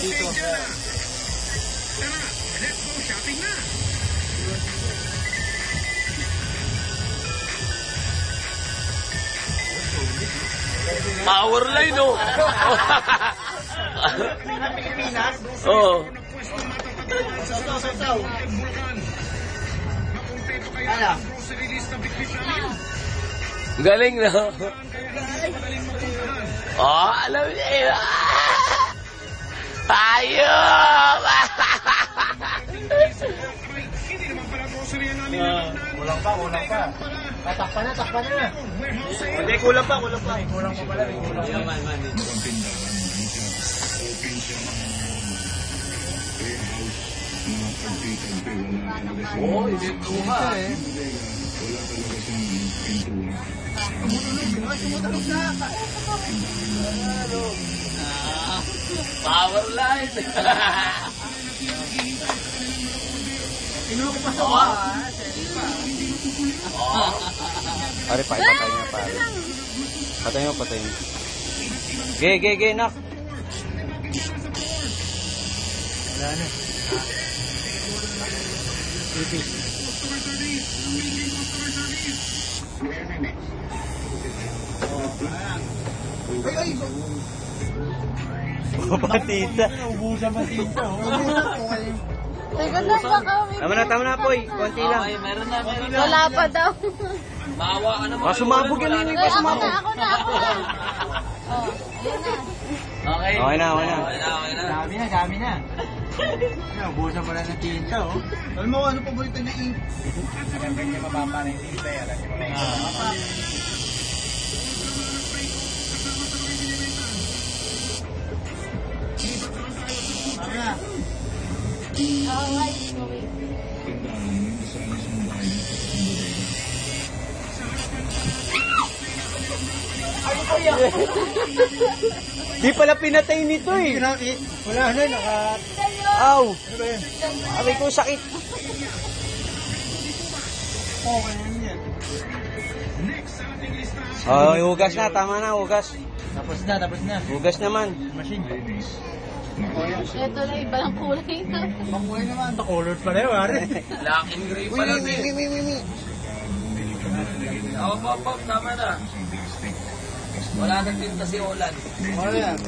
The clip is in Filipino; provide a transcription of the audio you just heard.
Dito. Let's go shopping na. Power line, oh. Pilipinas? Oo. Ano? Galing, no? Oh, alam niya. Ayun! Kulang pa. Takpan na. Hindi, kulang pa pala. Kulang pa. Oh, hindi tuha eh. Power line. Kinuha ko pa sa Pare, patay niya, pare. Patay mo. Ge, nak. Wala na. Ay! Patita. Ubusan patita. Teka na ba kami? Tama na, Poy. Konti lang. Okay, meron na. Wala pa daw. Bawa ka naman. Sumabog yan, hindi pa sumabog. Ako na. Oh, ayun na. Okay. Okay na. Dami na. Ubusan pala ng tinta, oh. Alam mo, ano paborito niya ink? Alam niya mababa na yung tinta, alam niya mababa. Di pala pinatay nito eh. Wala na, Aw. Ano ba yun? Aray ko, sakit. Okay na yan. Oh, hugas na. Tama na, hugas. Tapos na. Hugas naman. Machine. Ito na, iba ng kulay na. Makulay naman. Colored pa rin, pare. Black and gray pa lang eh. Pop, tama na. Wala nang tinta si Olan. Wala yan.